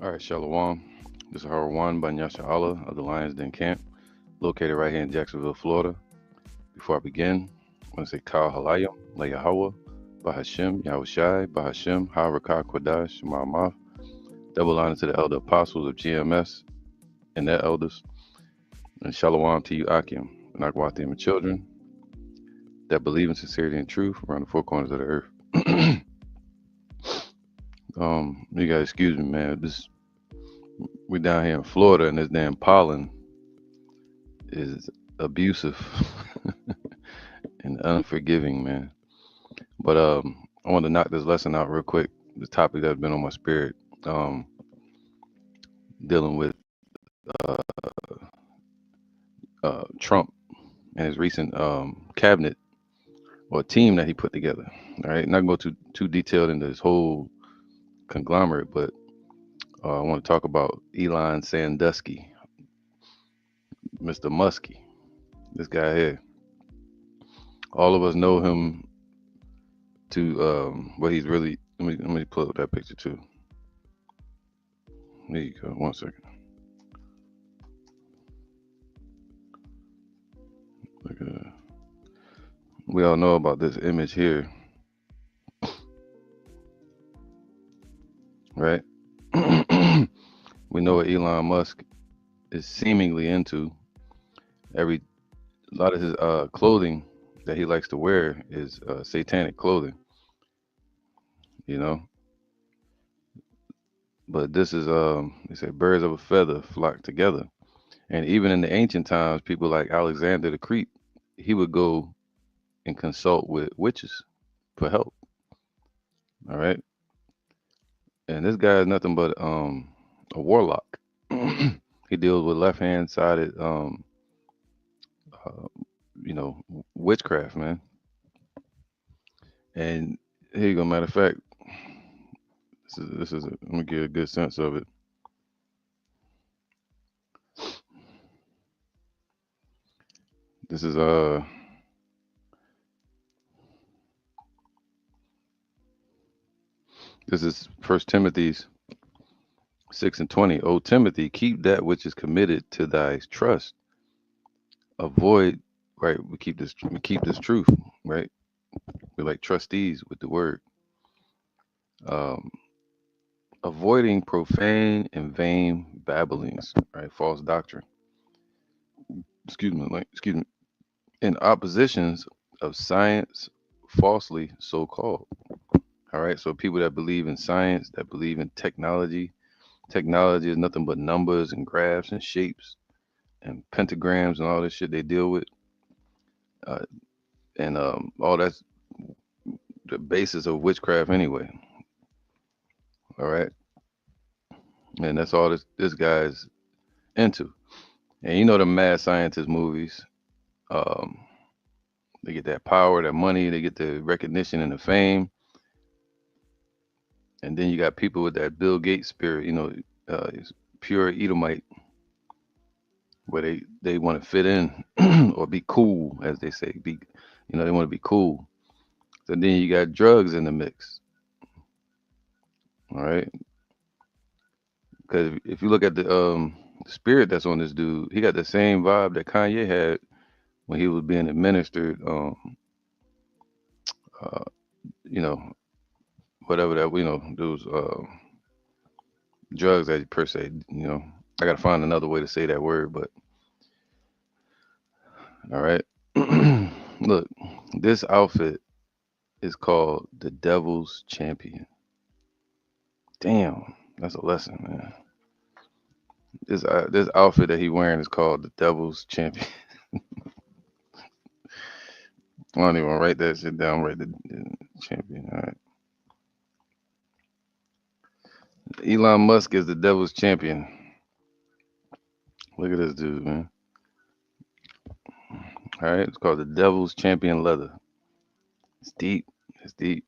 All right, Shalom. This is Harwan Banyasha Allah of the Lions Den Camp, located right here in Jacksonville, Florida. Before I begin, I want to say Kal Halayim, La Yahweh, Bahashem, Yahushai, Bahashem, Ha Kwadash, Shema. Double honor to the elder apostles of GMS and their elders, and Shalom to you, Akim, and Akwati and children that believe in sincerity and truth around the four corners of the earth. You guys, excuse me, man. We down here in Florida, and this damn pollen is abusive and unforgiving, man. But I want to knock this lesson out real quick. The topic that's been on my spirit, um, dealing with Trump and his recent cabinet or team that he put together. All right, not gonna go too detailed into this whole conglomerate, but I want to talk about Elon Sandusky, Mr. Muskie. This guy here. All of us know him to what he's really. Let me pull up that picture too. There you go. 1 second. Look at that. We all know about this image here, right? We know what Elon Musk is seemingly into. Every A lot of his clothing that he likes to wear is satanic clothing, you know. But this is they say birds of a feather flock together. And even in the ancient times, people like Alexander the Great, he would go and consult with witches for help. All right, and this guy is nothing but a warlock. He deals with left hand sided uh, witchcraft, man. And here you go. Matter of fact, let me get a good sense of it. This is First Timothy's 6:20. O Timothy, keep that which is committed to thy trust. Avoid, right? We keep this truth, right? We're like trustees with the word. Um, Avoiding profane and vain babblings, right? False doctrine. Excuse me. In oppositions of science, falsely so called. All right. So people that believe in science, that believe in technology. Technology is nothing but numbers and graphs and shapes and pentagrams and all this shit they deal with. Uh, and all that's the basis of witchcraft anyway. All right. And that's all this guy's into. And you know the mad scientist movies. Um, they get that power, that money, they get the recognition and the fame. And then you got people with that Bill Gates spirit, it's pure Edomite, where they want to fit in or be cool, as they say. They want to be cool. So then you got drugs in the mix. All right. Because if you look at the spirit that's on this dude, he got the same vibe that Kanye had when he was being administered, uh, you know, whatever that those drugs that per se. I gotta find another way to say that word, but all right. Look, this outfit is called the Devil's Champion. Damn, that's a lesson, man. This outfit that he wearing is called the Devil's Champion. I don't even write that shit down. Write the champion. All right. Elon Musk is the Devil's Champion. Look at this dude, man. All right, it's called the Devil's Champion leather. It's deep. It's deep.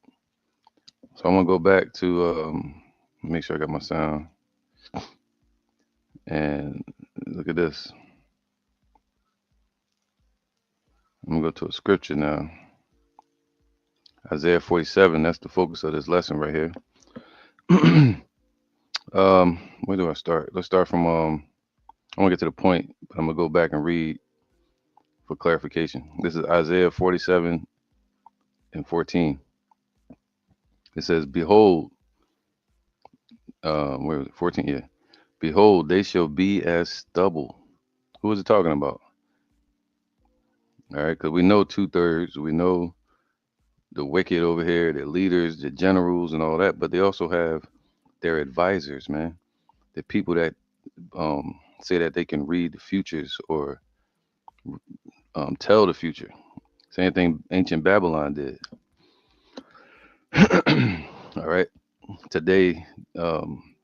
So I'm gonna go back to make sure I got my sound. And look at this. I'm gonna go to a scripture now. Isaiah 47. That's the focus of this lesson right here. Where do I start? Let's start from I want to get to the point, but I'm gonna go back and read for clarification. This is Isaiah 47 and 14. It says, "Behold, where was it? 14, yeah. Behold, they shall be as stubble." Who is it talking about? All right, because we know 2/3. We know the wicked over here, the leaders, the generals, and all that. But they also have their advisors, man. The people that say that they can read the futures or tell the future. Same thing ancient Babylon did. All right. Today, um,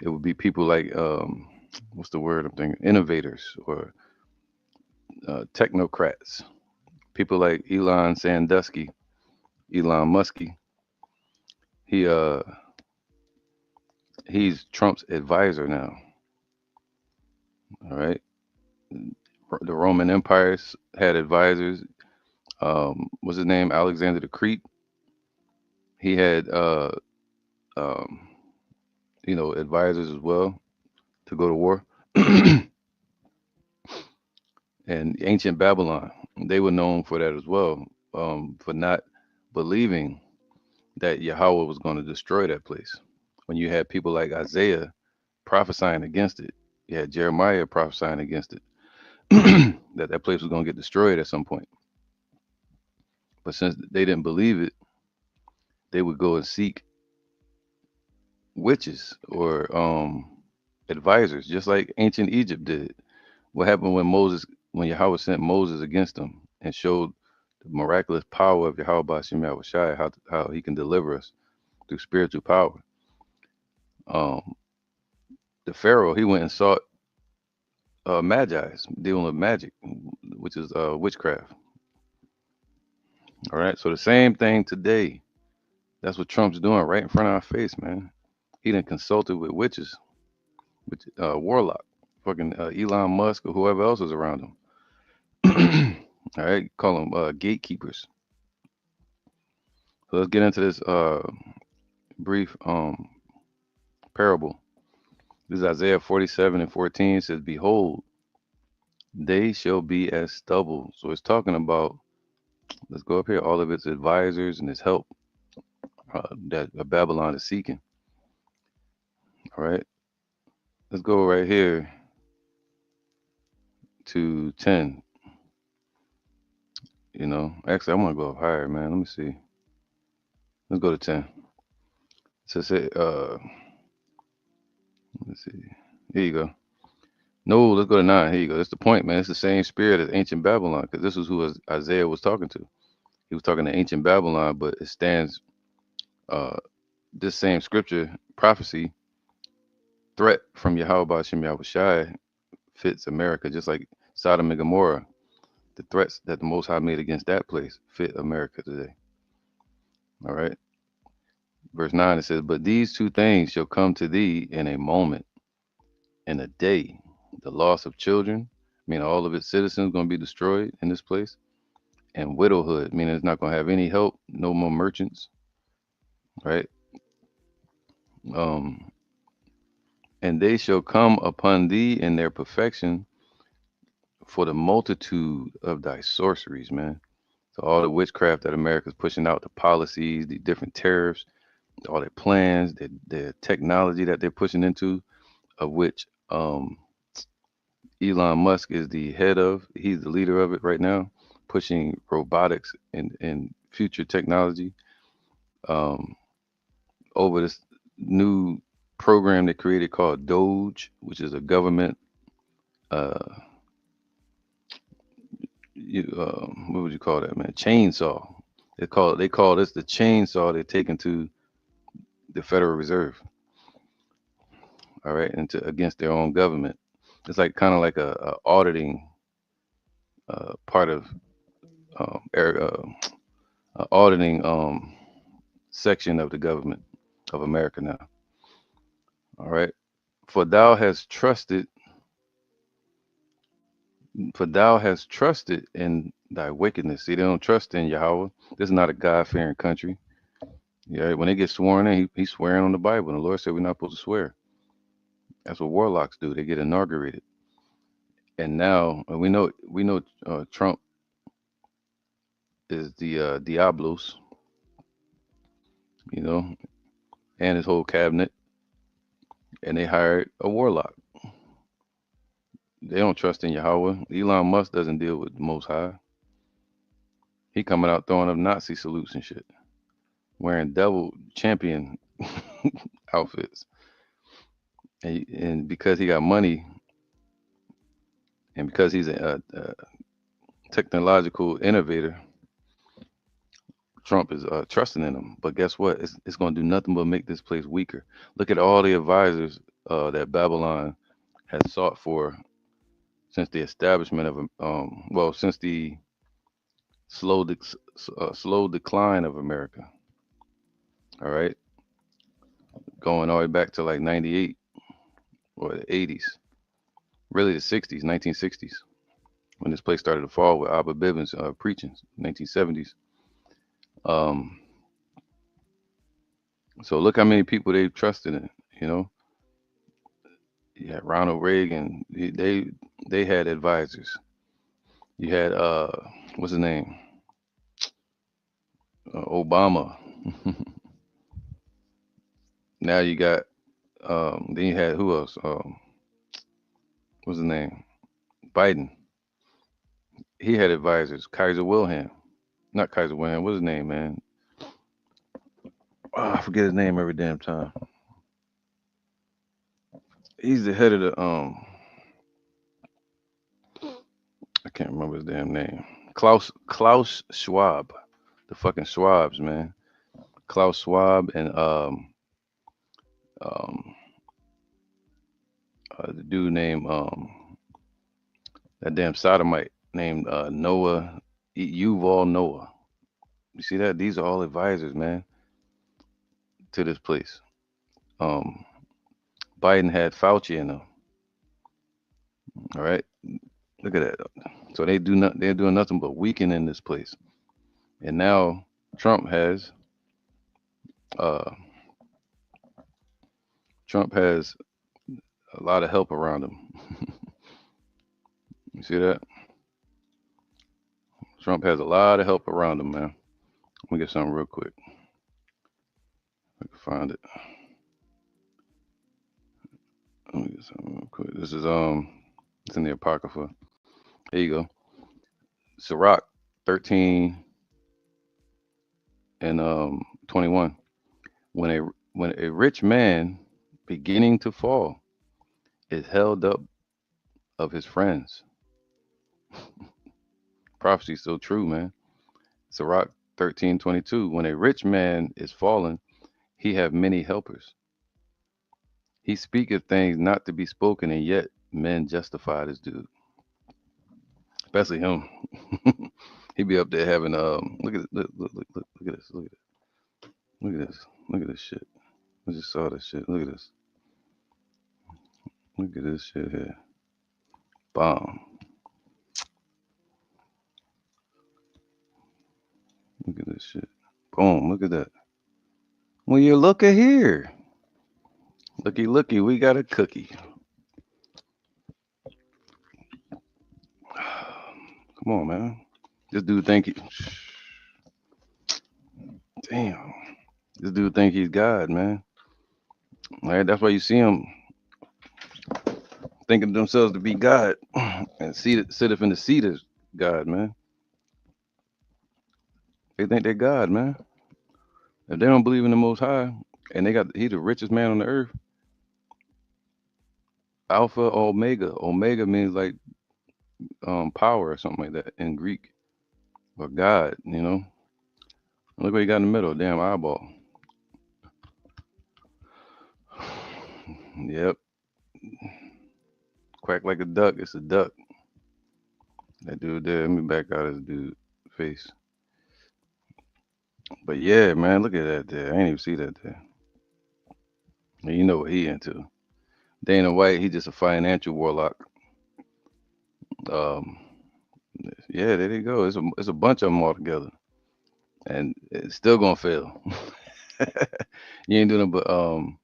it would be people like what's the word I'm thinking? Innovators or technocrats. People like Elon Sandusky, Elon Muskie. He he's Trump's advisor now. All right. The Roman empires had advisors. What's his name? Alexander the Great. He had um, advisors as well to go to war. And ancient Babylon, they were known for that as well, for not believing that Yahweh was going to destroy that place. When you had people like Isaiah prophesying against it, you had Jeremiah prophesying against it, that that place was going to get destroyed at some point. But since they didn't believe it, they would go and seek witches or advisors, just like ancient Egypt did. What happened when Yahweh sent Moses against them and showed the miraculous power of Yahweh Bashim Yahushai, how he can deliver us through spiritual power. Um, the Pharaoh, he went and sought magi's dealing with magic, which is witchcraft. All right, so the same thing today. That's what Trump's doing right in front of our face, man. He done consulted with witches, with warlock, fucking Elon Musk or whoever else is around him. All right, call them gatekeepers. So let's get into this brief parable. This is Isaiah 47 and 14. It says, "Behold, they shall be as stubble." So it's talking about, let's go up here, all of its advisors and its help that Babylon is seeking. All right, let's go right here to 10. Actually, I want to go up higher, man. Let me see. Let's go to 10. So say, let's see. Here you go. No, let's go to 9. Here you go. That's the point, man. It's the same spirit as ancient Babylon, because this is who Isaiah was talking to. He was talking to ancient Babylon, but it stands uh, this same scripture prophecy threat from Yahweh Bashim Yahushai fits America, just like Sodom and Gomorrah. The threats that the Most High made against that place fit America today. All right. Verse 9, it says, "But these two things shall come to thee in a moment, in a day, the loss of children, meaning all of its citizens going to be destroyed in this place, and widowhood, meaning it's not going to have any help, no more merchants, right? Um, and they shall come upon thee in their perfection for the multitude of thy sorceries, man." So all the witchcraft that America's pushing out, the policies, the different tariffs, all their plans, their technology that they're pushing into, of which Elon Musk is the head of. He's the leader of it right now, pushing robotics and future technology um, over this new program they created called Doge, which is a government. Uh, what would you call that, man? Chainsaw. They call this the chainsaw they're taking to the Federal Reserve. All right, and against their own government. It's like kind of like a auditing part of auditing section of the government of America now. All right. For thou hast trusted, for thou hast trusted in thy wickedness. See, they don't trust in Yahweh. This is not a God fearing country. Yeah, when they get sworn in, he's swearing on the Bible. And the Lord said we're not supposed to swear. That's what warlocks do. They get inaugurated. And now we know Trump is the Diablos, you know, and his whole cabinet, and they hired a warlock. They don't trust in Yahweh. Elon Musk doesn't deal with the Most High. He coming out throwing up Nazi salutes and shit, wearing devil champion outfits, and because he got money, and because he's a technological innovator, Trump is trusting in him. But guess what? It's going to do nothing but make this place weaker. Look at all the advisors that Babylon has sought for since the establishment of since the slow decline of America. All right, going all the way back to like '98 or the '80s, really the '60s, 1960s, when this place started to fall with Abba Bivens preaching, 1970s. Um, so look how many people they trusted in. You know, yeah, Ronald Reagan. They had advisors. You had what's his name? Obama. Now you got then you had who else? What's his name? Biden. He had advisors. Kaiser Wilhelm. Not Kaiser Wilhelm. What's his name, man? Oh, I forget his name every damn time. He's the head of the I can't remember his damn name. Klaus Schwab. The fucking Schwabs, man. Klaus Schwab and um the dude named that damn sodomite named Noah Yuval Noah. You see that? These are all advisors, man, to this place. Um, Biden had Fauci in them. All right, look at that. So they do not. They're doing nothing but weakening this place. And now Trump has uh, Trump has a lot of help around him. You see that? Trump has a lot of help around him, man. Let me get something real quick. I can find it. Let me get something real quick. This is it's in the Apocrypha. There you go. Sirach 13 and 21. When a rich man beginning to fall is held up of his friends. Prophecy is so true, man. Sirach 13:22. When a rich man is fallen, he have many helpers. He speaketh things not to be spoken, and yet men justify this dude. Especially him. He be up there having look at look at this. Look at this. Look at this shit. I just saw this shit. Look at this. Look at this shit here. Bomb. Look at this shit. Boom. Look at that. Well, you look at here. Looky, we got a cookie. Come on, man. This dude think he damn. This dude think he's God, man. Right? That's why you see him thinking themselves to be God and sit up in the seat as God, man. They think they're God, man. If they don't believe in the Most High and he's the richest man on the earth, Alpha Omega. Omega means like power or something like that in Greek or God. You know. Look what he got in the middle. Damn eyeball. Yep. Quack like a duck. It's a duck. That dude there. Let me back out his dude face. But yeah, man, look at that there. I ain't even see that there. And you know what he into. Dana White, he just a financial warlock. Um, yeah, there you go. It's a bunch of them all together, and it's still gonna fail. You ain't doing it, but um,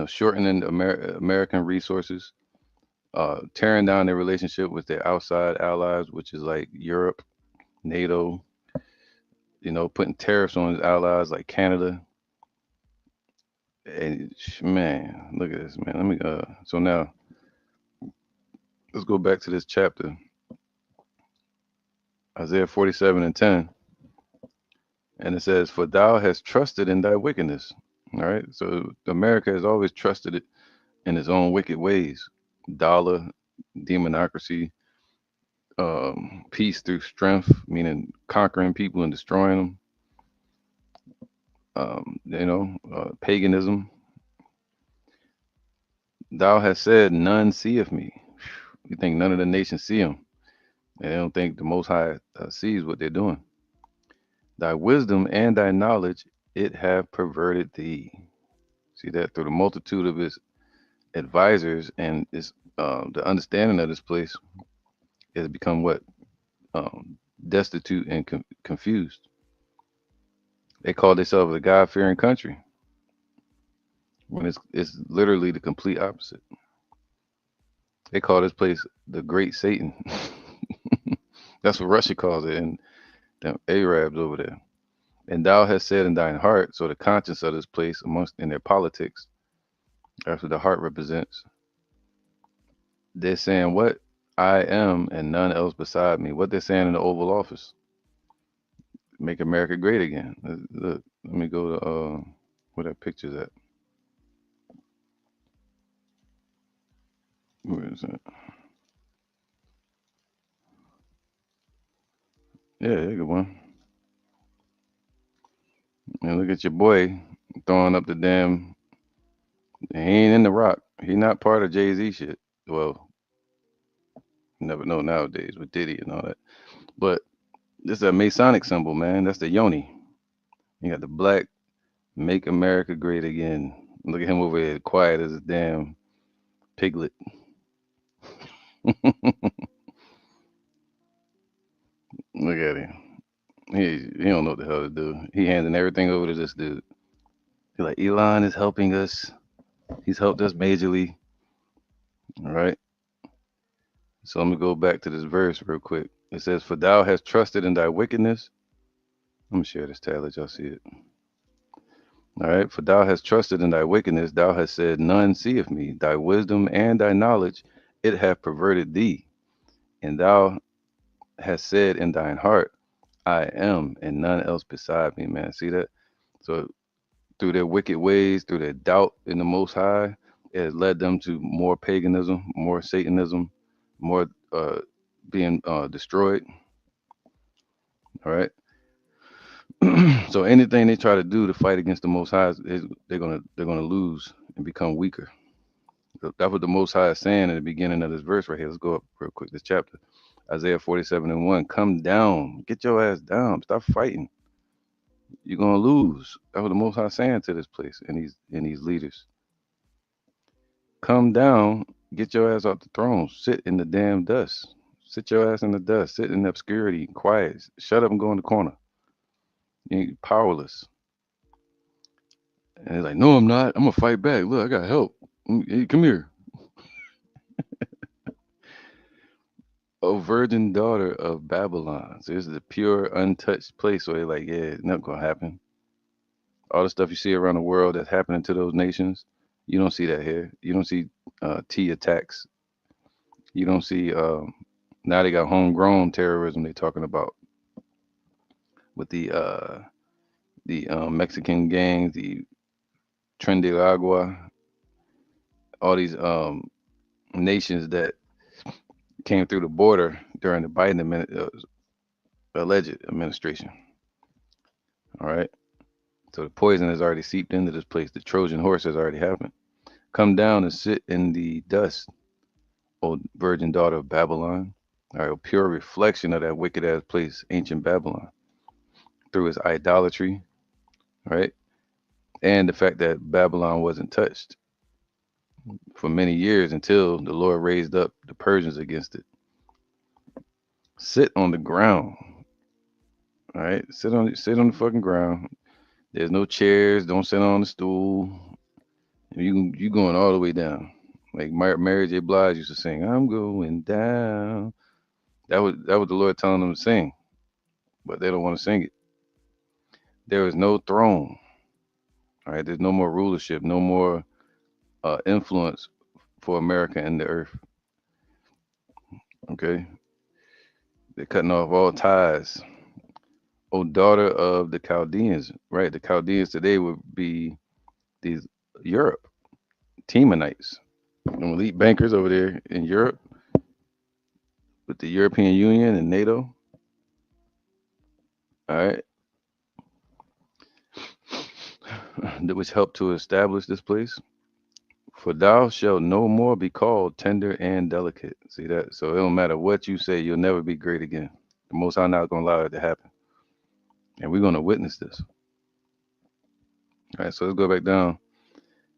shortening American resources, tearing down their relationship with their outside allies, which is like Europe, NATO. Putting tariffs on his allies like Canada. And man, look at this, man. Let me. So now let's go back to this chapter, Isaiah 47:10, and it says, "For thou hast trusted in thy wickedness." All right. So America has always trusted it in its own wicked ways. Dollar, demonocracy, peace through strength, meaning conquering people and destroying them. Paganism. Thou hast said, none seeth me. You think none of the nations see him, and they don't think the Most High sees what they're doing. Thy wisdom and thy knowledge, it have perverted thee. See that through the multitude of his advisors and his the understanding of this place has become what destitute and confused. They call themselves a God fearing country when it's literally the complete opposite. They call this place the Great Satan. That's what Russia calls it, and the Arabs over there. And thou hast said in thine heart, so the conscience of this place amongst in their politics, that's what the heart represents. They're saying what I am and none else beside me. What they're saying in the Oval Office, make America great again. Look, let me go to where that picture's at. Where is that? Yeah, there you go one. And look at your boy throwing up the damn. He ain't in the rock. He not part of Jay Z shit. Well, you never know nowadays with Diddy and all that. But this is a Masonic symbol, man. That's the Yoni. You got the black "Make America Great Again." Look at him over there, quiet as a damn piglet. Look at him. He don't know what the hell to do. He handing everything over to this dude. He like Elon is helping us. He's helped us majorly. All right. So I'm gonna go back to this verse real quick. It says, "For thou hast trusted in thy wickedness." I'm gonna share this tab, let y'all see it. All right. For thou hast trusted in thy wickedness, thou hast said, none seeth me. Thy wisdom and thy knowledge, it hath perverted thee. And thou hast said in thine heart, I am, and none else beside me, man. See that? So through their wicked ways, through their doubt in the Most High, it has led them to more paganism, more Satanism, more being destroyed. All right. So anything they try to do to fight against the Most High, they're gonna lose and become weaker. So that's what the Most High is saying in the beginning of this verse right here. Let's go up real quick. This chapter, Isaiah 47:1. Come down, get your ass down, stop fighting. You're gonna lose. That's what the Most High is saying to this place and these leaders. Come down, get your ass off the throne, sit in the damn dust. Sit your ass in the dust, sit in obscurity, quiet. Shut up and go in the corner. You're powerless. And he's like, no, I'm not. I'm gonna fight back. Look, I got help. Hey, come here. Oh, virgin daughter of Babylon. So this is a pure, untouched place where they're like, yeah, it's not gonna happen. All the stuff you see around the world that's happening to those nations, you don't see that here. You don't see T attacks. You don't see now they got homegrown terrorism they're talking about with the Mexican gangs, the Tren de Agua, all these nations that came through the border during the Biden alleged administration. All right. So the poison has already seeped into this place. The Trojan horse has already happened. Come down and sit in the dust, O virgin daughter of Babylon. All right, a pure reflection of that wicked ass place, ancient Babylon, through its idolatry, right? And the fact that Babylon wasn't touched for many years until the Lord raised up the Persians against it. Sit on the ground. All right, sit on the fucking ground. There's no chairs. Don't sit on the stool. You going all the way down. Like Mary J. Blige used to sing, "I'm going down." That was the Lord telling them to sing, but they don't want to sing it. There is no throne. All right, there's no more rulership, no more influence for America and the earth. Okay, they're cutting off all ties. Oh, daughter of the Chaldeans, right? The Chaldeans today would be these Europe, Temanites, them elite bankers over there in Europe with the European Union and NATO. All right, which helped to establish this place. For thou shalt no more be called tender and delicate. See that? So it don't matter what you say, you'll never be great again. The Most High not gonna allow it to happen, and we're gonna witness this. All right, so let's go back down.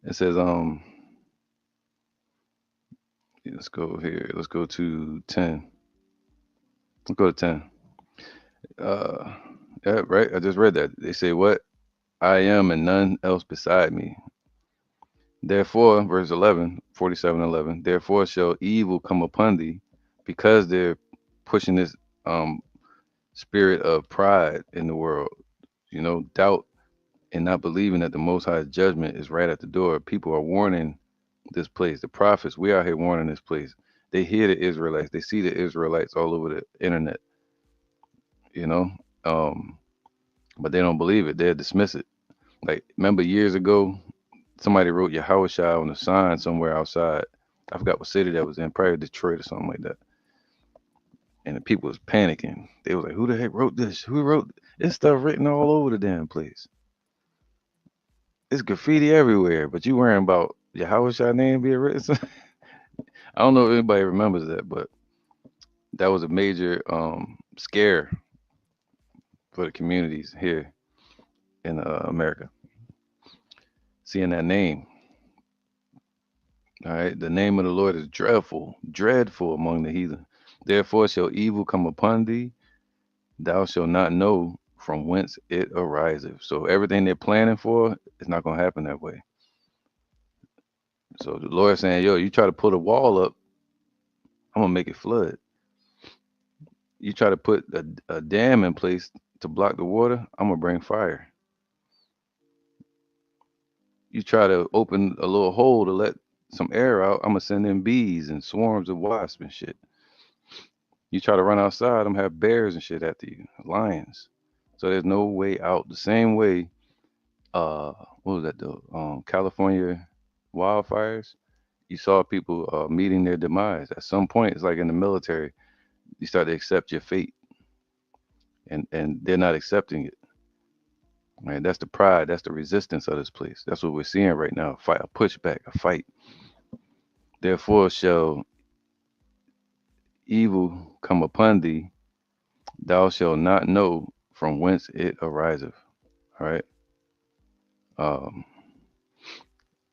It says, let's go here. Let's go to 10. Let's go to 10. Uh, yeah, right. I just read that. They say, "What I am and none else beside me." Therefore, verse 11, 47:11. Therefore shall evil come upon thee, because they're pushing this um spirit of pride in the world. Doubt and not believing that the Most High's judgment is right at the door. People are warning this place. The prophets, we out here warning this place. They hear the Israelites. They see the Israelites all over the internet. You know, um, but they don't believe it. They'll dismiss it. Like, remember years ago, somebody wrote Yahweh Shai on a sign somewhere outside. I forgot what city that was in, probably Detroit or something like that. And the people was panicking. They was like, "Who the heck wrote this? Who wrote this stuff written all over the damn place? It's graffiti everywhere, but you worrying about Yahweh Shai name being written." I don't know if anybody remembers that, but that was a major scare for the communities here in America. Seeing that name, all right, the name of the Lord is dreadful, dreadful among the heathen. Therefore shall evil come upon thee, thou shalt not know from whence it ariseth. So everything they're planning for is not going to happen that way. So the Lord saying, "Yo, you try to put a wall up, I'm gonna make it flood. You try to put a dam in place to block the water, I'm gonna bring fire. You try to open a little hole to let some air out, I'm gonna send in bees and swarms of wasps and shit. You try to run outside, I'm gonna have bears and shit after you, lions. So there's no way out. The same way, uh, what was that? The California wildfires. You saw people meeting their demise. At some point, it's like in the military, you start to accept your fate, and they're not accepting it. Right? That's the pride. That's the resistance of this place. That's what we're seeing right now. A fight, a pushback, a fight. Therefore shall evil come upon thee, thou shalt not know from whence it ariseth. All right. Um,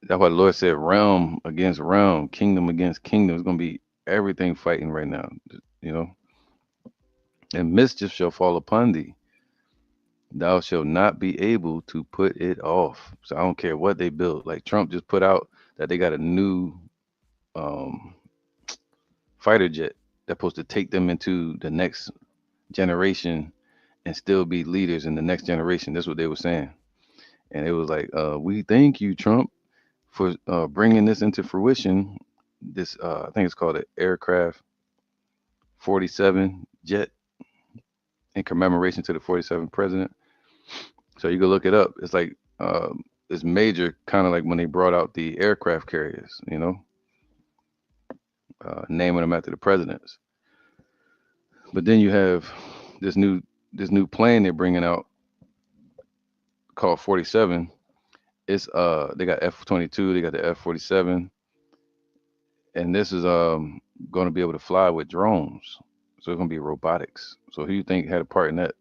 that's why the Lord said, realm against realm, kingdom against kingdom. It's gonna be everything fighting right now. You know, and mischief shall fall upon thee. Thou shalt not be able to put it off. So I don't care what they build. Like Trump just put out that they got a new um, fighter jet that's supposed to take them into the next generation and still be leaders in the next generation. That's what they were saying. And it was like, we thank you, Trump, for bringing this into fruition. This, I think it's called an aircraft 47 jet in commemoration to the 47th president. So you can look it up. It's like it's major, kind of like when they brought out the aircraft carriers, naming them after the presidents. But then you have this new this new plane they're bringing out called 47. It's they got F-22, they got the F-47, and this is going to be able to fly with drones. So it's going to be robotics. So who you think had a part in that?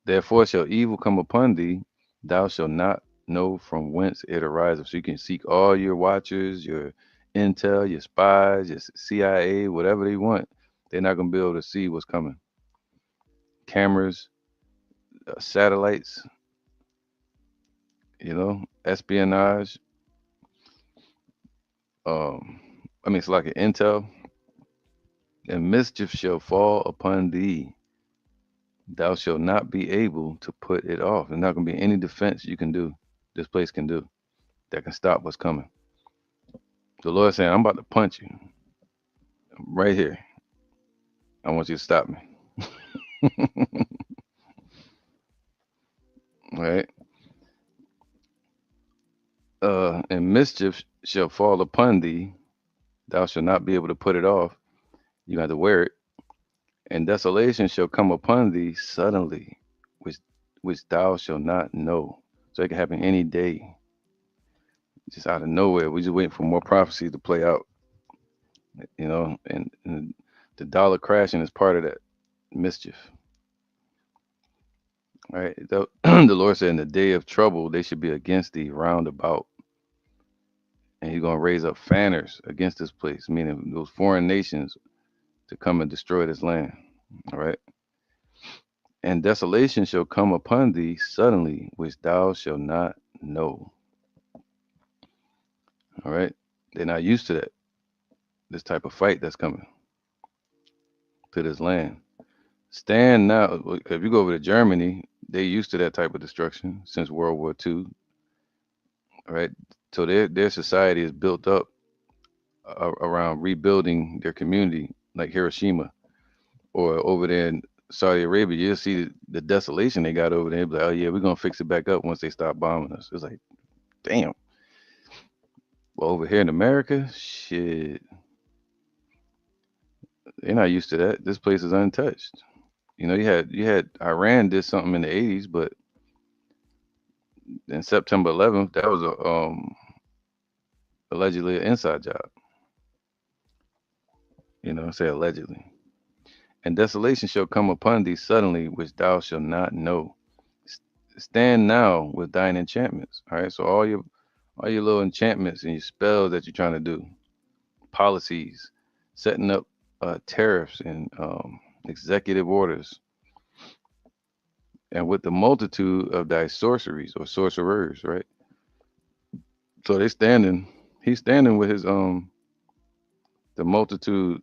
Therefore shall evil come upon thee, thou shalt not know from whence it arises. So you can seek all your watchers, your intel, your spies, your CIA, whatever they want. They're not going to be able to see what's coming. Cameras. satellites, espionage. Um, I mean, it's like an intel, and mischief shall fall upon thee. Thou shalt not be able to put it off. There's not going to be any defense you can do, this place can do, that can stop what's coming. The Lord saying, I'm about to punch you right here. I want you to stop me. Right? And mischief shall fall upon thee. Thou shalt not be able to put it off. You have to wear it. And desolation shall come upon thee suddenly, which thou shalt not know. So it can happen any day, just out of nowhere. We just waiting for more prophecy to play out, and the dollar crashing is part of that mischief. Right? The Lord said, in the day of trouble, they should be against thee round about. And he's going to raise up fanners against this place, meaning those foreign nations to come and destroy this land. All right. And desolation shall come upon thee suddenly, which thou shalt not know. All right. They're not used to that, this type of fight that's coming to this land. Stand now. If you go over to Germany, they used to that type of destruction since World War II. All right. So their society is built up around rebuilding their community, like Hiroshima, or over there in Saudi Arabia. You'll see the desolation they got over there. Be like, oh yeah, we're gonna fix it back up once they stop bombing us. It's like, damn. Well, over here in America, shit, they're not used to that. This place is untouched. You had Iran did something in the '80s, but in September 11th, that was a allegedly an inside job. Say allegedly. And desolation shall come upon thee suddenly, which thou shalt not know. Stand now with thine enchantments. All right. So all your little enchantments and your spells that you're trying to do, policies, setting up tariffs and executive orders, and with the multitude of thy sorceries or sorcerers, right? So he's standing with his the multitude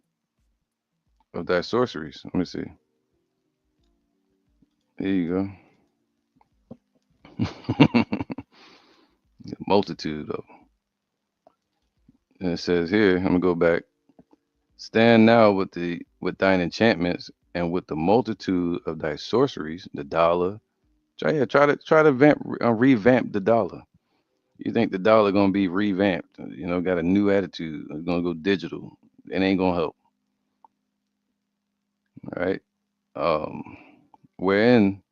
of thy sorceries. Let me see. Here you go. Multitude of. And it says here, I'm gonna go back. Stand now with thine enchantments and with the multitude of thy sorceries, the dollar. Try to revamp the dollar. You think the dollar gonna be revamped? Got a new attitude. It's gonna go digital. It ain't gonna help. All right. Um, wherein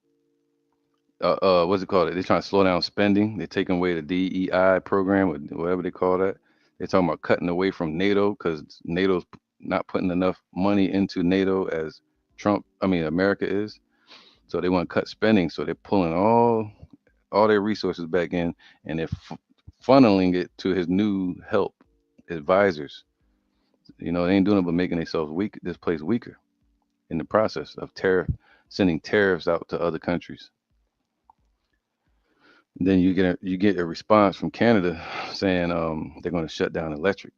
what's it called? They're trying to slow down spending. They're taking away the DEI program, or whatever they call that. They're talking about cutting away from NATO because NATO's not putting enough money into NATO as America is. So they want to cut spending. So they're pulling all their resources back in, and they're funneling it to his new help advisors. They ain't doing it but making themselves weak. This place weaker in the process of sending tariffs out to other countries. Then you get a response from Canada saying they're going to shut down electric.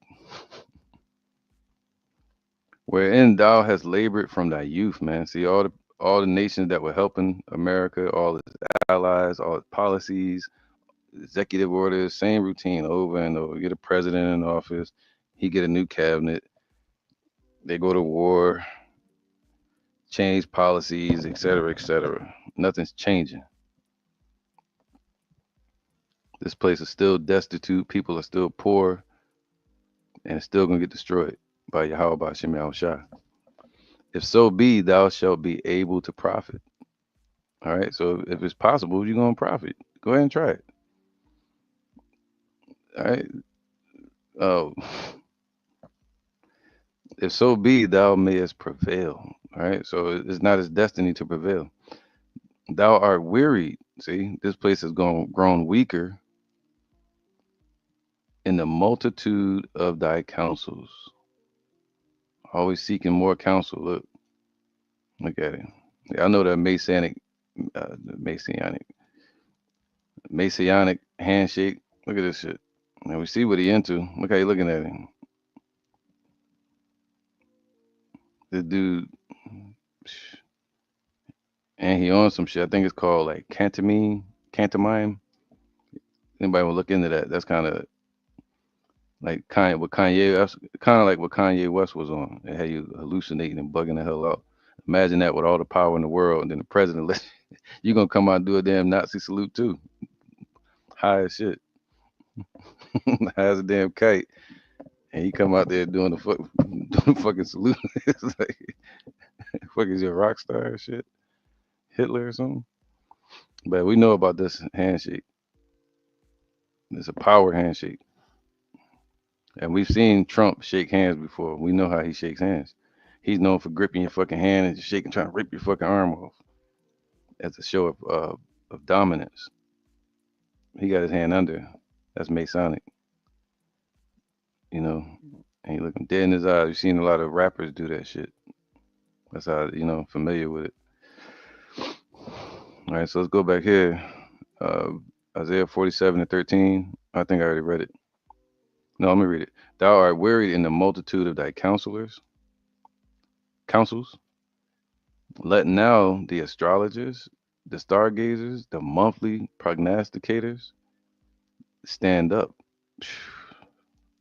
Wherein thou hast labored from thy youth, man. See all the nations that were helping America, all its allies, all its policies, executive orders, same routine over and over. Get a president in office, he get a new cabinet, they go to war, change policies, et cetera, et cetera. Nothing's changing. This place is still destitute. People are still poor, and it's still gonna get destroyed by Yahweh Bashem Shai. If so be, thou shalt be able to profit. All right. So if it's possible, you're gonna profit. Go ahead and try it. All right. Oh, if so be, thou mayest prevail. All right. So it's not his destiny to prevail. Thou art wearied. See, this place has grown weaker in the multitude of thy counsels. Always seeking more counsel. Look at it. Yeah, I know that Masonic The Messianic handshake. Look at this shit. And we see what he into. Look how you looking at him. This dude, and he on some shit. I think it's called like cantamine. Anybody will look into that? That's kind of like Kanye, what Kanye, kind of like what Kanye West was on. It had you hallucinating and bugging the hell out. Imagine that with all the power in the world, and then the president, you gonna come out and do a damn Nazi salute too? High as shit, high as a damn kite, and he come out there doing doing the fucking salute. It's like, fuck is you a rock star or shit? Hitler or something? But we know about this handshake. It's a power handshake. And we've seen Trump shake hands before. We know how he shakes hands. He's known for gripping your fucking hand and just shaking, trying to rip your fucking arm off as a show of dominance. He got his hand under. That's Masonic, you know. And he looking dead in his eyes. You've seen a lot of rappers do that shit. That's how, familiar with it. All right, so let's go back here. Uh, Isaiah 47:13. I think I already read it. No, let me read it. Thou art wearied in the multitude of thy counsels. Let now the astrologers, the stargazers, the monthly prognosticators stand up.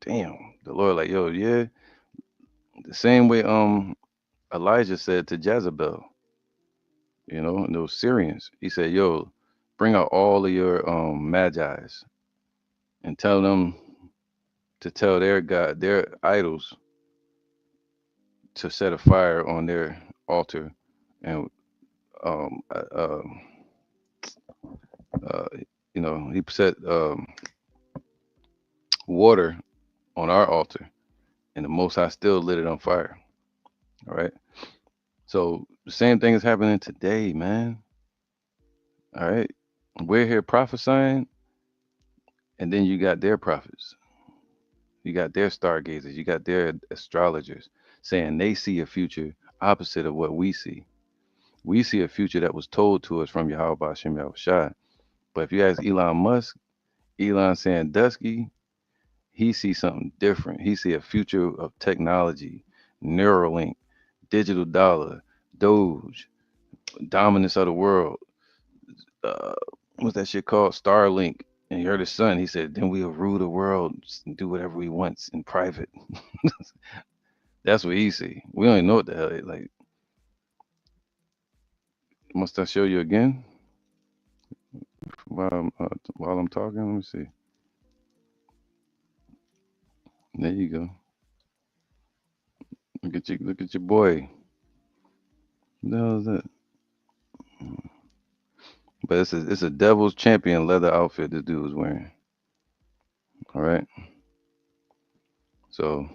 Damn. The Lord like, yo, yeah. The same way Elijah said to Jezebel, and those Syrians. He said, yo, bring out all of your magi's and tell them to tell their God, their idols, to set a fire on their altar. And um uh, uh, uh he set water on our altar, and the Most High still lit it on fire. All right. So the same thing is happening today, man. All right. We're here prophesying, and then you got their prophets, you got their stargazers, you got their astrologers saying they see a future opposite of what we see. We see a future that was told to us from Yahweh Bashem Yahushua. But if you ask Elon Musk, Elon Sandusky, he sees something different. He see a future of technology, Neuralink, digital dollar, Doge, dominance of the world. Uh, what's that shit called? Starlink. And you heard his son. He said, "Then we'll rule the world and do whatever we want in private." That's what he see. We don't even know what the hell. Like, must I show you again while I'm talking? Let me see. There you go. Look at your boy. What the hell is that? But it's a Devil's Champion leather outfit this dude was wearing. All right. So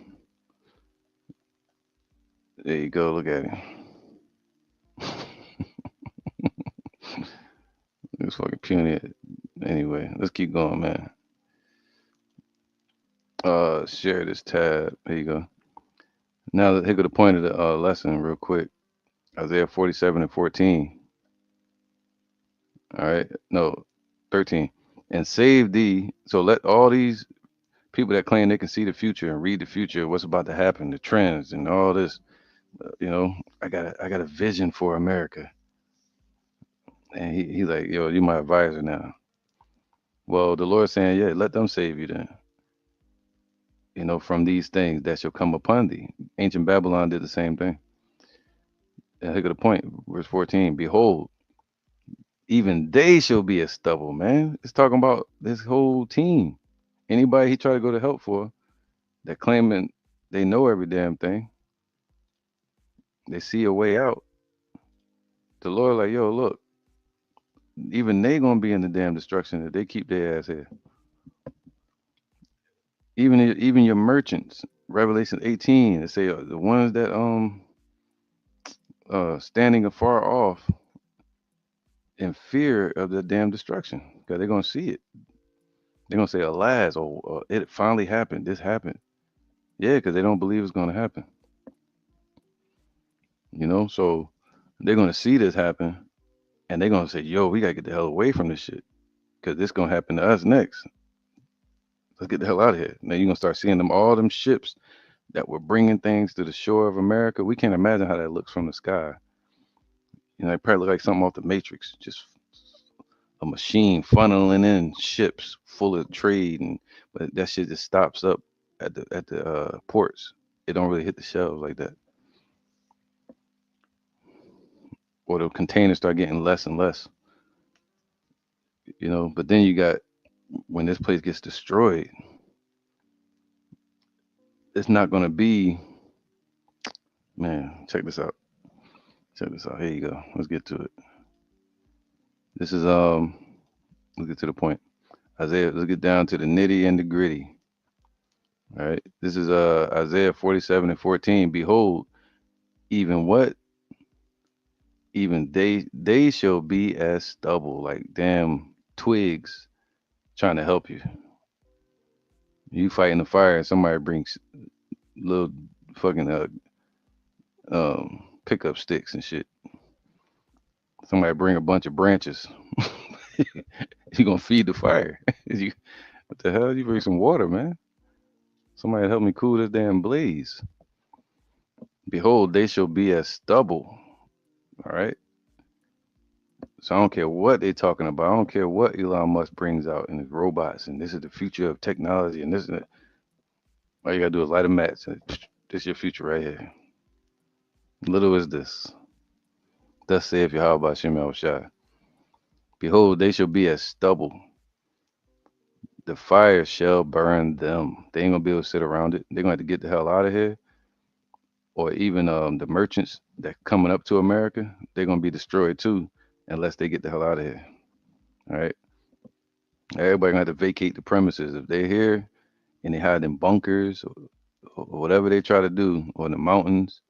there you go. Look at him. It's fucking puny. Anyway, let's keep going, man. Share this tab. There you go. Now here go the point of the lesson real quick. Isaiah 47:14. All right. No, 13. And save thee. So let all these people that claim they can see the future and read the future, what's about to happen, the trends and all this, I got a vision for America. And he like, yo, you my advisor now. Well, the Lord saying, yeah, let them save you then. From these things that shall come upon thee. Ancient Babylon did the same thing. And look at the point, verse 14. Behold, even they shall be as stubble, man. It's talking about this whole team. Anybody he try to go to help for, that claiming they know every damn thing, they see a way out. The Lord like, yo, look, even they gonna be in the damn destruction if they keep their ass here. Even your merchants, Revelation 18, they say the ones that standing afar off in fear of the damn destruction, because they're gonna see it. They're gonna say, alas, oh, it finally happened. This happened. Yeah, because they don't believe it's gonna happen. So they're gonna see this happen, And they're gonna say, "Yo, we gotta get the hell away from this shit because this gonna happen to us next. Let's get the hell out of here." Now you're gonna start seeing them all them ships that were bringing things to the shore of America. We can't imagine how that looks from the sky. You know, it probably look like something off the Matrix, just a machine funneling in ships full of trade, and but that shit just stops up at the ports. It don't really hit the shelves like that, or the containers start getting less and less. You know, but then you got when this place gets destroyed, it's not gonna be man. Check this out. Check this out. Here you go. Let's get to it. This is let's get to the point. Isaiah, let's get down to the nitty and the gritty. All right. This is Isaiah 47 and 14. Behold, even what? Even they shall be as stubble, like damn twigs trying to help you. You fighting the fire and somebody brings little fucking pickup sticks and shit. Somebody bring a bunch of branches. You gonna feed the fire. You, what the hell? You bring some water, man. Somebody help me cool this damn blaze. Behold, they shall be as stubble. All right. So I don't care what they're talking about. I don't care what Elon Musk brings out in his robots, and this is the future of technology, and this is all you gotta do is light a match. And this is your future right here. Little is this. Thus saith Yahweh Shem El Shai. Behold, they shall be as stubble. The fire shall burn them. They ain't gonna be able to sit around it. They're gonna have to get the hell out of here. Or even the merchants that coming up to America, they're gonna be destroyed too, unless they get the hell out of here. All right. Everybody gonna have to vacate the premises. If they're here and they hide in bunkers or whatever they try to do, or in the mountains,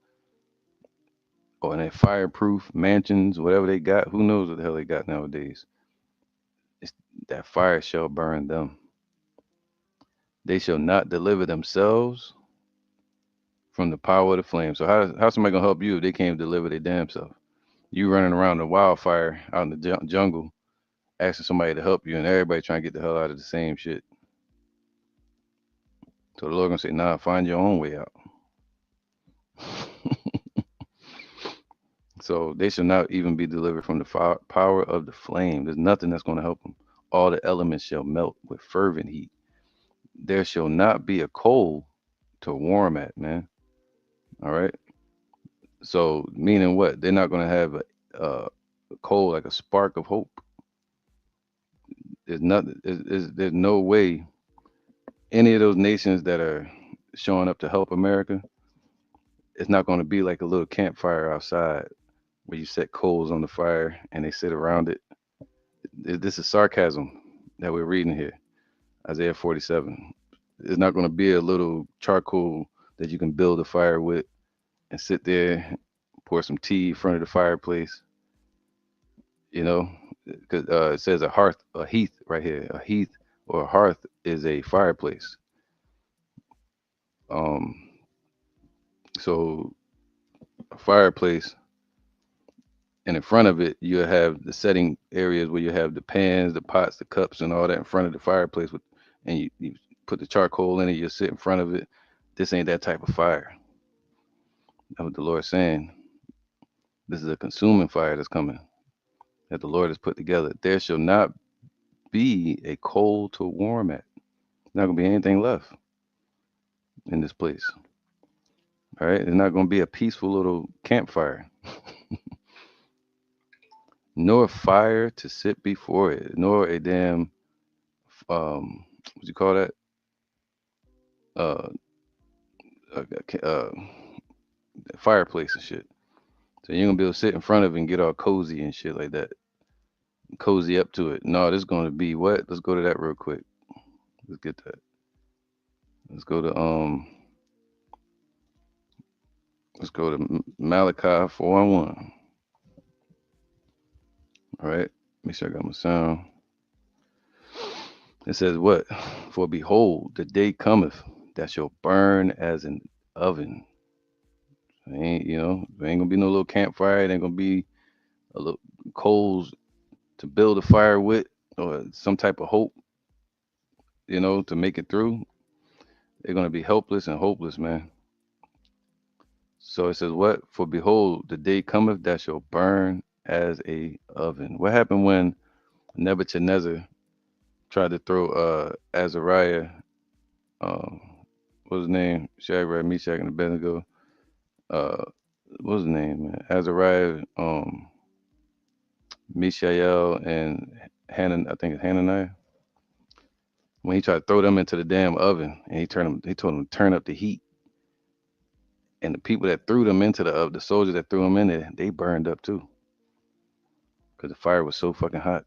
or in their fireproof mansions, whatever they got, who knows what the hell they got nowadays. It's, that fire shall burn them. They shall not deliver themselves from the power of the flame. So how somebody gonna help you if they can't deliver their damn self? You running around the wildfire out in the jungle, asking somebody to help you, and everybody trying to get the hell out of the same shit. So the Lord gonna say, "Nah, find your own way out." So they shall not even be delivered from the power of the flame. There's nothing that's gonna help them. All the elements shall melt with fervent heat. There shall not be a coal to warm at, man. All right. So meaning what? They're not gonna have a coal like a spark of hope. There's nothing. There's no way any of those nations that are showing up to help America. It's not going to be like a little campfire outside where you set coals on the fire and they sit around it. This is sarcasm that we're reading here. Isaiah 47. It's not going to be a little charcoal that you can build a fire with and sit there, pour some tea in front of the fireplace. You know, because it says a hearth, a heath right here. A heath or a hearth is a fireplace. Um, so a fireplace, and in front of it, you have the setting areas where you have the pans, the pots, the cups, and all that in front of the fireplace. With and you put the charcoal in it. You sit in front of it. This ain't that type of fire. That's what the Lord's saying. This is a consuming fire that's coming that the Lord has put together. There shall not be a coal to warm at. Not gonna be anything left in this place. All right, it's not gonna be a peaceful little campfire, nor fire to sit before it, nor a damn what you call that? Uh, uh, fireplace and shit. So you're gonna be able to sit in front of it and get all cozy and shit like that. Cozy up to it. No, this is gonna be what? Let's go to that real quick. Let's get that. Let's go to let's go to Malachi 4:1. All right. Make sure I got my sound. It says what? For behold, the day cometh that shall burn as an oven. Ain't there ain't gonna be no little campfire. It ain't gonna be a little. coals to build a fire with, or some type of hope, to make it through, they're going to be helpless and hopeless, man. So it says, what? For behold, the day cometh that shall burn as a oven. What happened when Nebuchadnezzar tried to throw Azariah, um, what's his name? Shadrach, Meshach, and Abednego. Uh, what's his name, man? Azariah, Mishael, and Hanan. I think it's Hananiah. When he tried to throw them into the damn oven, and he told them to turn up the heat, and the people that threw them into the oven, the soldiers that threw them in there, they burned up too, because the fire was so fucking hot.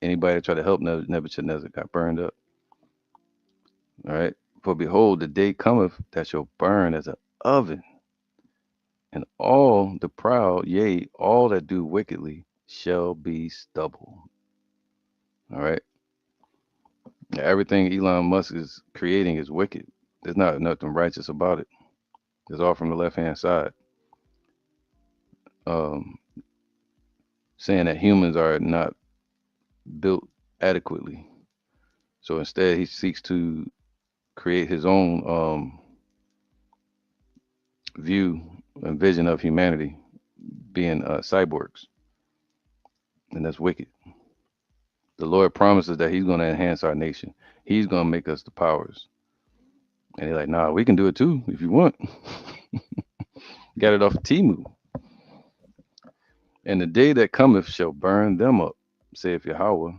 Anybody that tried to help Nebuchadnezzar got burned up. All right. For behold, the day cometh that shall burn as an oven, and all the proud, yea, all that do wickedly, shall be stubble. All right. Now, everything Elon Musk is creating is wicked. There's not nothing righteous about it. It's all from the left hand side. Um, Saying that humans are not built adequately. So instead, he seeks to create his own view and vision of humanity being cyborgs, and that's wicked. The Lord promises that He's going to enhance our nation. He's going to make us the powers. And they're like, nah, we can do it too if you want. Got it off of Timu. And the day that cometh shall burn them up, saith Yahweh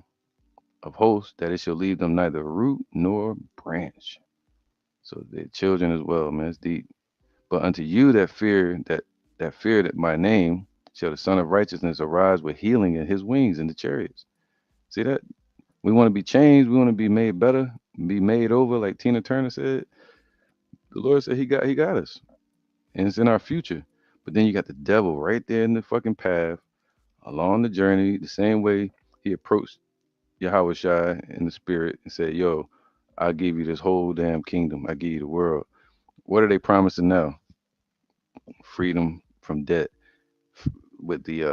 of hosts, that it shall leave them neither root nor branch. So the children as well, man, it's deep. But unto you that fear that my name shall the Son of Righteousness arise with healing in his wings in the chariots. See that? We want to be changed. We want to be made better, be made over, like Tina Turner said. The Lord said He got us, and it's in our future. But then you got the devil right there in the fucking path along the journey, the same way he approached Yahweh Shai in the spirit and said, "Yo, I'll give you this whole damn kingdom. I give you the world." What are they promising now? Freedom from debt. With the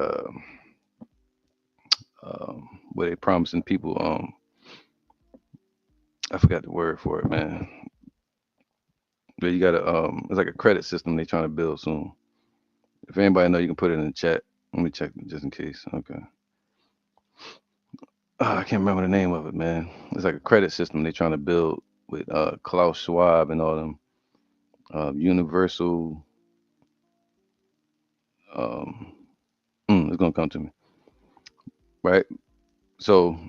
what they promising people. I forgot the word for it, man. But you got to it's like a credit system they trying to build soon. If anybody know, you can put it in the chat. Let me check just in case. Okay. I can't remember the name of it, man. It's like a credit system they trying to build with Klaus Schwab and all them universal. Um, it's gonna come to me, right? So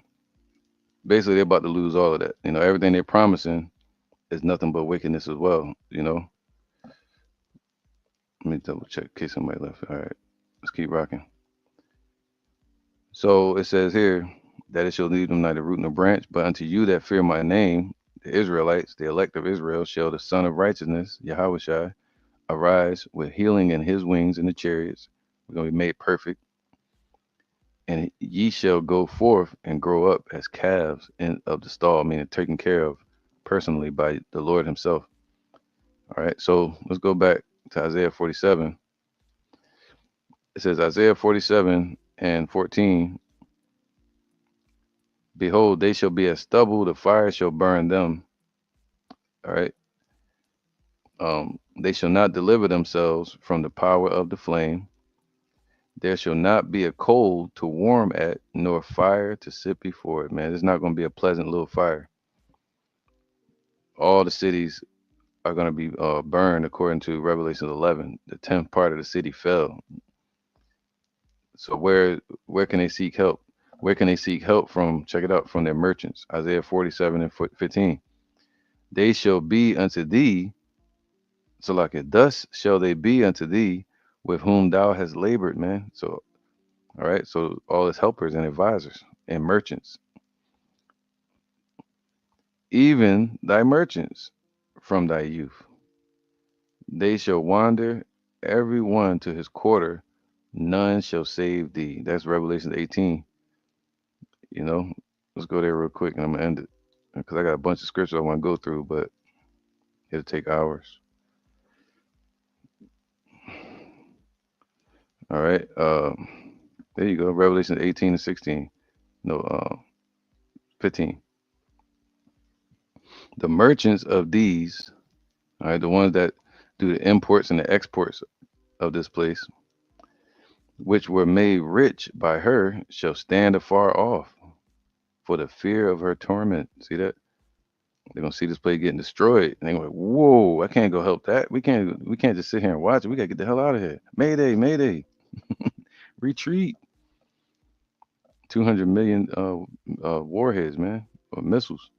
basically, they're about to lose all of that. Everything they're promising is nothing but wickedness as well. Let me double check in case somebody left. All right, let's keep rocking. So it says here that it shall leave them neither root nor branch, but unto you that fear my name, the Israelites, the elect of Israel, shall the Son of Righteousness, Yahweh Shai, arise with healing in his wings in the chariots. We're going to be made perfect. And ye shall go forth and grow up as calves of the stall, meaning taken care of personally by the Lord himself. All right, so let's go back to Isaiah 47. It says, Isaiah 47 and 14, behold, they shall be as stubble, the fire shall burn them. All right. They shall not deliver themselves from the power of the flame. There shall not be a coal to warm at, nor fire to sit before it. Man, it's not going to be a pleasant little fire. All the cities are going to be burned, according to Revelation 11. The 10th part of the city fell. So where can they seek help? Where can they seek help from? Check it out, from their merchants. Isaiah 47 and 15. They shall be unto thee, so like it, thus shall they be unto thee, with whom thou hast labored, man. So, all right. So all his helpers and advisors and merchants, even thy merchants from thy youth, they shall wander every one to his quarter. None shall save thee. That's Revelation 18. You know, let's go there real quick and I'm gonna end it because I got a bunch of scriptures I want to go through, but it'll take hours. All right. There you go. Revelation 18 and 16. No, 15. The merchants of these, all right, the ones that do the imports and the exports of this place, which were made rich by her, shall stand afar off for the fear of her torment. See that? They're gonna see this place getting destroyed, and they're going, "Whoa! I can't go help that. We can't just sit here and watch it. We gotta get the hell out of here. Mayday! Mayday! Retreat!" 200 million warheads, man, or missiles,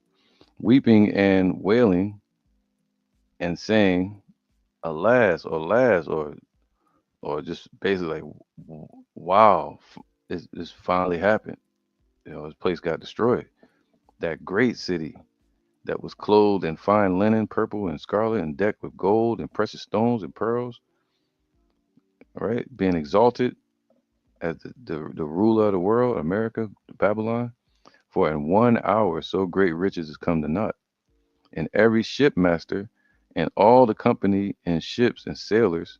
weeping and wailing and saying, "Alas, or alas," or just basically like, "Wow, it's finally happened." This place got destroyed. That great city that was clothed in fine linen, purple and scarlet, and decked with gold and precious stones and pearls, all right, being exalted as the ruler of the world, America, Babylon. For in 1 hour so great riches is come to naught. And every shipmaster and all the company in ships and sailors,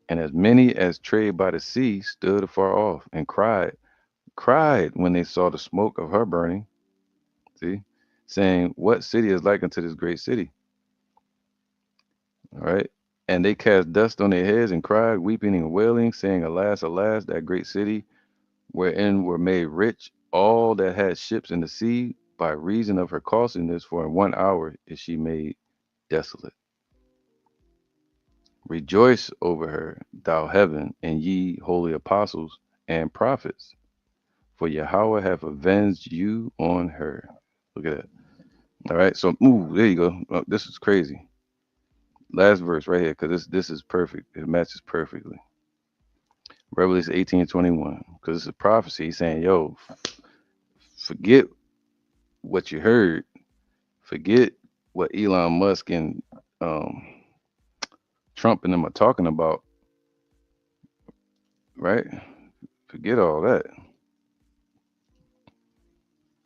and as many as trade by the sea, stood afar off and cried when they saw the smoke of her burning. See, saying, "What city is like unto this great city?" All right. And they cast dust on their heads and cried, weeping and wailing, saying, "Alas, alas, that great city, wherein were made rich all that had ships in the sea, by reason of her costliness, for in 1 hour is she made desolate. Rejoice over her, thou heaven, and ye holy apostles and prophets, for Yahweh hath avenged you on her." Look at that. All right. So, ooh, there you go. This is crazy. Last verse right here, because this is perfect. It matches perfectly. Revelation 18 and 21. Because it's a prophecy. He's saying, yo, forget what you heard. Forget what Elon Musk and um, Trump and them are talking about, right? Forget all that.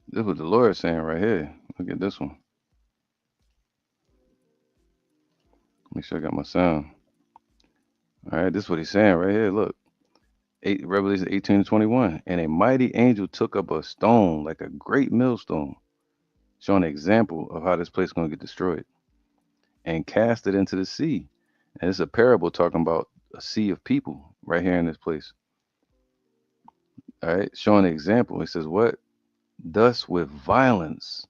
This is what the Lord is saying right here. Look at this one. Make sure I got my sound. All right, this is what he's saying right here. Look, Revelation 18 and 21. And a mighty angel took up a stone like a great millstone, showing an example of how this place is going to get destroyed, and cast it into the sea. And it's a parable talking about a sea of people right here in this place. All right, showing an example. He says, "What? Thus with violence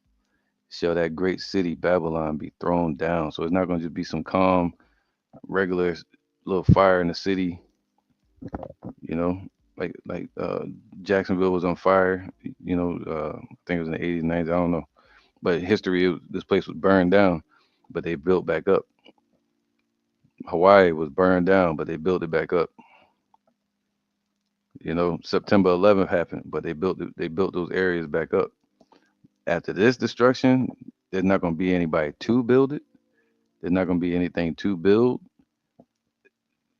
shall that great city Babylon be thrown down." So it's not going to just be some calm, regular little fire in the city, you know, like Jacksonville was on fire, I think it was in the 80s, 90s, I don't know. But history, this place was burned down, but they built back up. Hawaii was burned down, but they built it back up. September 11th happened, but they built those areas back up. After this destruction, there's not going to be anybody to build it. There's not going to be anything to build.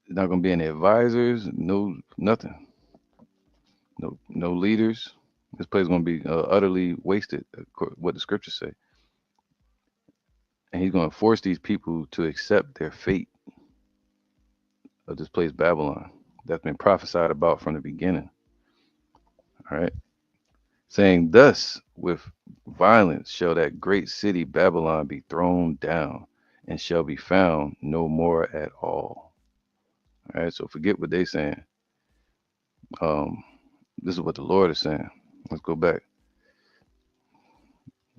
There's not going to be any advisors. No, nothing. No leaders. This place is going to be utterly wasted, what the scriptures say. And he's going to force these people to accept their fate of this place, Babylon, that's been prophesied about from the beginning. All right. Saying, "Thus with violence shall that great city Babylon be thrown down, and shall be found no more at all." All right. So forget what they saying. Um, this is what the Lord is saying. Let's go back.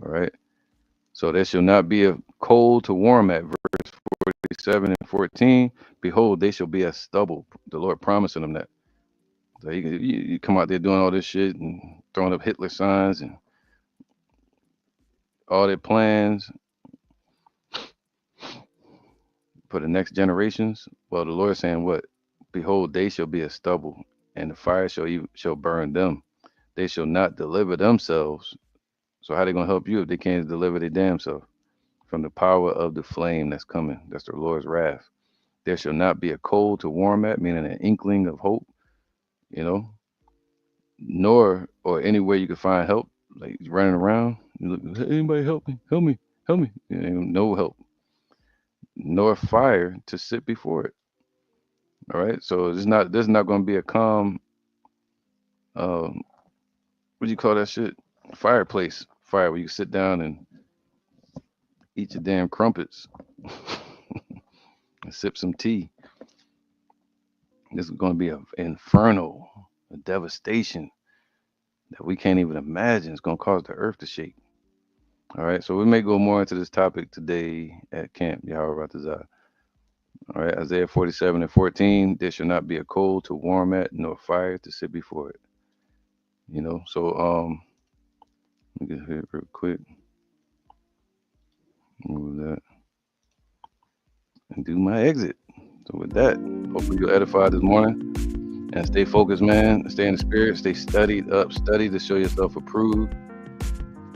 All right. So there shall not be a cold to warm at, verse 47 and 14. Behold, they shall be as stubble. The Lord promising them that. So you come out there doing all this shit and throwing up Hitler signs and all their plans for the next generations. Well, the Lord is saying what? Behold, they shall be as stubble, and the fire shall burn them. They shall not deliver themselves. So how they gonna help you if they can't deliver their damn self from the power of the flame that's coming? That's the Lord's wrath. There shall not be a coal to warm at, meaning an inkling of hope, you know, nor or anywhere you can find help, like running around. You look, "Hey, anybody help me? Help me! Help me!" Ain't no help, nor fire to sit before it. All right. So this is not going to be a calm what do you call that shit? Fireplace. Fire where you can sit down and eat your damn crumpets and sip some tea. This is going to be an inferno, a devastation that we can't even imagine. It's going to cause the earth to shake. All right, so we may go more into this topic today at Camp Yahweh Ratazah. All right, Isaiah 47:14. There shall not be a coal to warm at, nor fire to sit before it. So let me get here real quick. Move that and do my exit. So with that, hopefully you'll edify this morning and stay focused, man. Stay in the spirit. Stay studied up. Study to show yourself approved,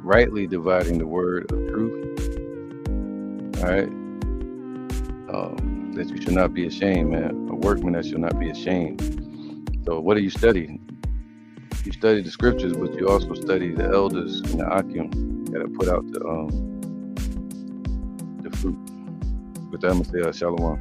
rightly dividing the word of truth. All right. That you should not be ashamed, man. A workman that shall not be ashamed. So what do you study? You study the scriptures, but you also study the elders and the Akim that have put out the fruit. With that, I'm going to say shalom.